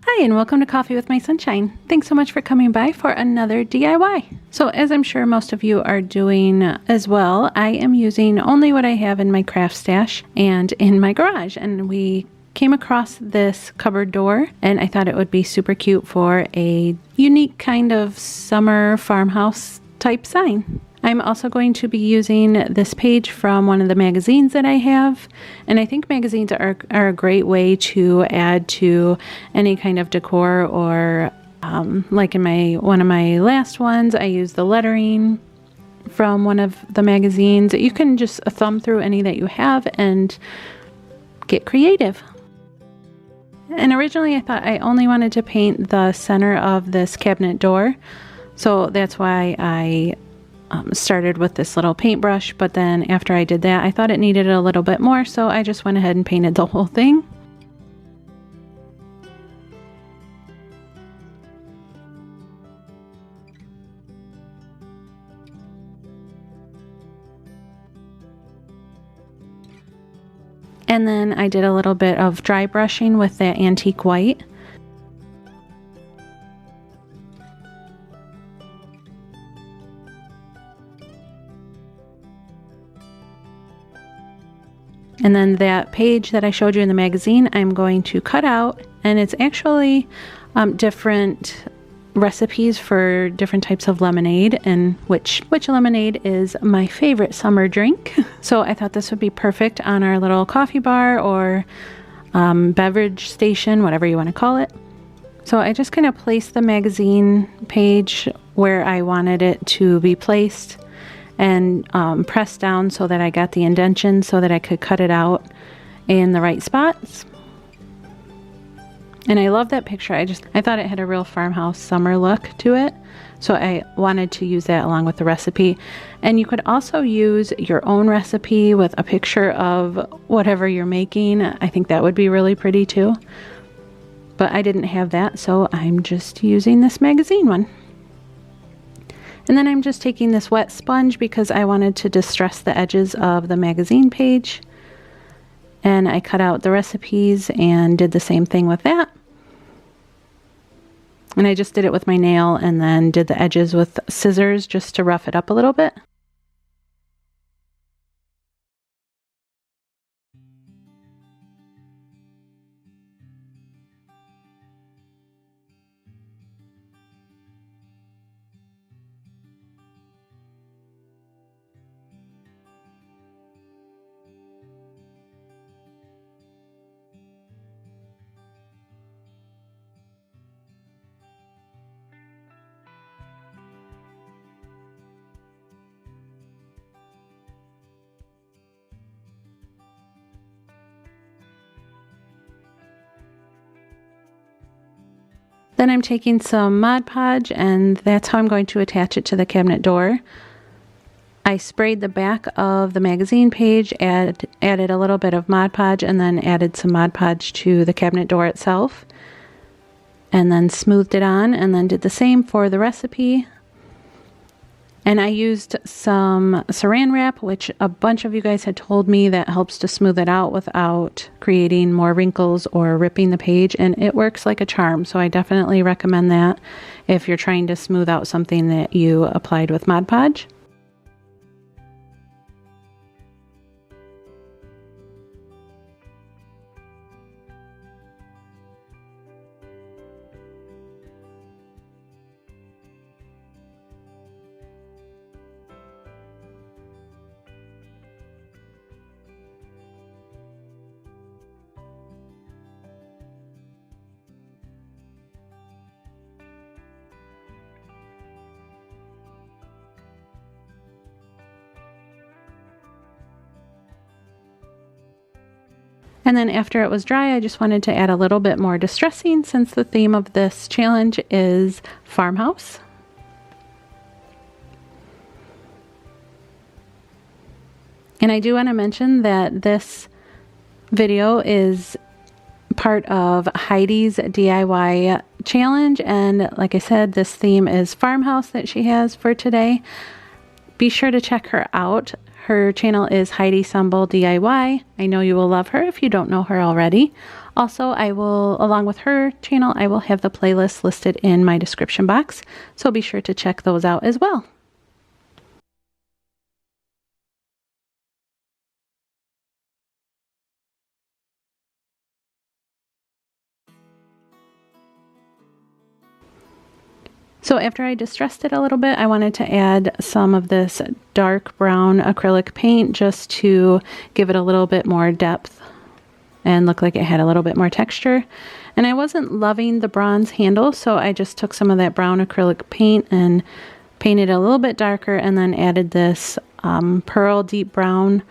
Hi, and welcome to Coffee with My Sunshine. Thanks so much for coming by for another DIY. So as I'm sure most of you are doing as well, I am using only what I have in my craft stash and in my garage. And we came across this cupboard door and I thought it would be super cute for a unique kind of summer farmhouse type sign. I'm also going to be using this page from one of the magazines that I have, and I think magazines are a great way to add to any kind of decor, or like in one of my last ones, I used the lettering from one of the magazines. You can just thumb through any that you have and get creative. And originally I thought I only wanted to paint the center of this cabinet door, so that's why I started with this little paintbrush, but then after I did that I thought it needed a little bit more, so I just went ahead and painted the whole thing. And then I did a little bit of dry brushing with that antique white. And then that page that I showed you in the magazine, I'm going to cut out, and it's actually different recipes for different types of lemonade, and which lemonade is my favorite summer drink. So I thought this would be perfect on our little coffee bar or beverage station, whatever you want to call it. So I just kind of placed the magazine page where I wanted it to be placed, and press down so that I got the indentation so that I could cut it out in the right spots. And I love that picture. I thought it had a real farmhouse summer look to it, so I wanted to use that along with the recipe. And you could also use your own recipe with a picture of whatever you're making. I think that would be really pretty too, but I didn't have that, so I'm just using this magazine one. And then I'm just taking this wet sponge because I wanted to distress the edges of the magazine page. And I cut out the recipes and did the same thing with that. And I just did it with my nail and then did the edges with scissors just to rough it up a little bit. Then I'm taking some Mod Podge, and that's how I'm going to attach it to the cabinet door. I sprayed the back of the magazine page, added a little bit of Mod Podge, and then added some Mod Podge to the cabinet door itself. And then smoothed it on, and then did the same for the recipe. And I used some saran wrap, which a bunch of you guys had told me that helps to smooth it out without creating more wrinkles or ripping the page, and it works like a charm. So I definitely recommend that if you're trying to smooth out something that you applied with Mod Podge. And then after it was dry, I just wanted to add a little bit more distressing since the theme of this challenge is farmhouse. And I do want to mention that this video is part of Heidi's DIY challenge, and like I said, this theme is farmhouse that she has for today. Be sure to check her out. Her channel is Heidi Sonboul DIY. I know you will love her if you don't know her already. Also, I will, along with her channel, I will have the playlist listed in my description box, so be sure to check those out as well. So after I distressed it a little bit, I wanted to add some of this dark brown acrylic paint just to give it a little bit more depth and look like it had a little bit more texture. And I wasn't loving the bronze handle, so I just took some of that brown acrylic paint and painted it a little bit darker, and then added this pearl deep brown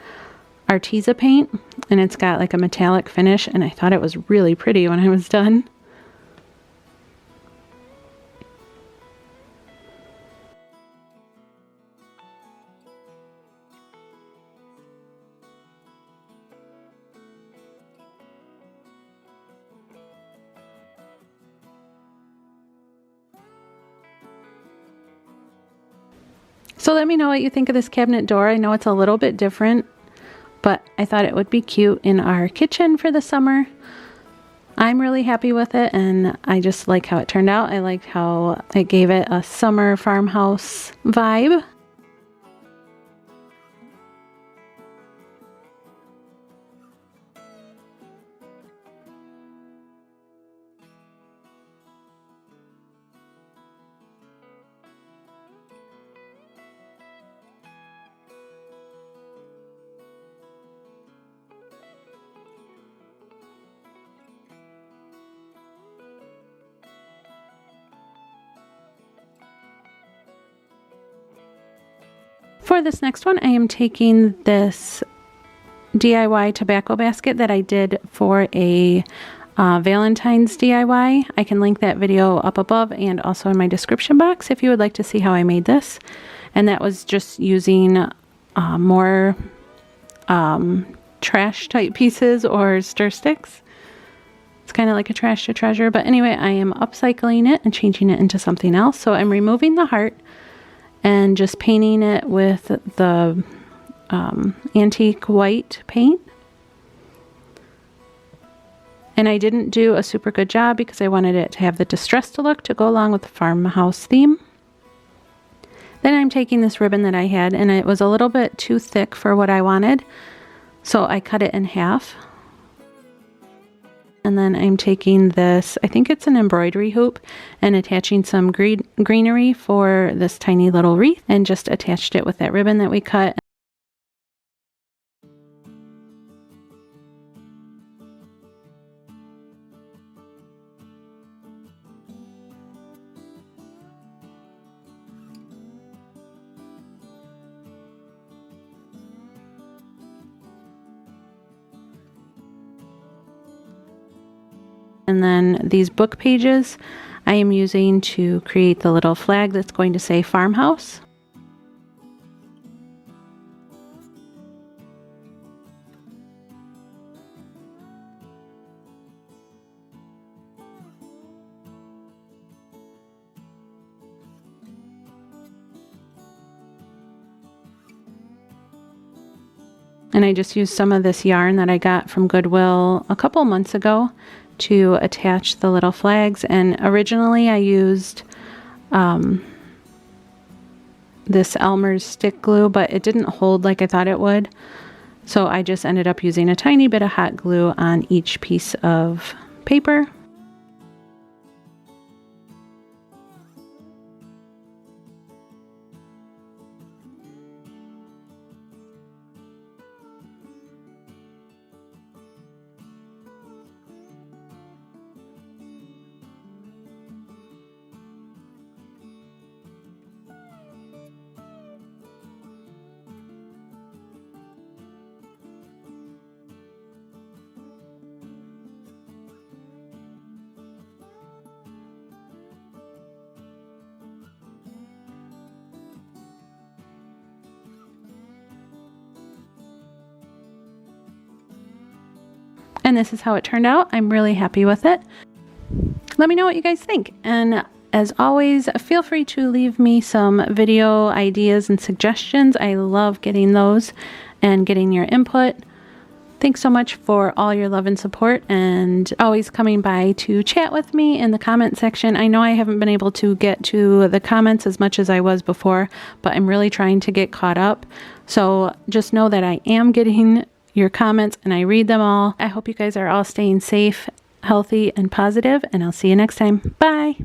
Arteza paint, and it's got like a metallic finish, and I thought it was really pretty when I was done. So let me know what you think of this cabinet door. I know it's a little bit different, but I thought it would be cute in our kitchen for the summer. I'm really happy with it, and I just like how it turned out. I like how it gave it a summer farmhouse vibe. For this next one, I am taking this DIY tobacco basket that I did for a Valentine's DIY. I can link that video up above and also in my description box if you would like to see how I made this. And that was just using more trash type pieces or stir sticks. It's kind of like a trash to treasure, but anyway, I am upcycling it and changing it into something else. So I'm removing the heart and just painting it with the antique white paint. And I didn't do a super good job because I wanted it to have the distressed look to go along with the farmhouse theme. Then I'm taking this ribbon that I had, and it was a little bit too thick for what I wanted, so I cut it in half. And then I'm taking this, I think it's an embroidery hoop, and attaching some greenery for this tiny little wreath, and just attached it with that ribbon that we cut. And then these book pages I am using to create the little flag that's going to say farmhouse. And I just used some of this yarn that I got from Goodwill a couple months ago to attach the little flags. And originally I used this Elmer's stick glue, but it didn't hold like I thought it would. So I just ended up using a tiny bit of hot glue on each piece of paper. And this is how it turned out. I'm really happy with it. Let me know what you guys think. And as always, feel free to leave me some video ideas and suggestions. I love getting those and getting your input. Thanks so much for all your love and support and always coming by to chat with me in the comment section. I know I haven't been able to get to the comments as much as I was before, but I'm really trying to get caught up. So just know that I am getting your comments and I read them all. I hope you guys are all staying safe, healthy, and positive, and I'll see you next time. Bye!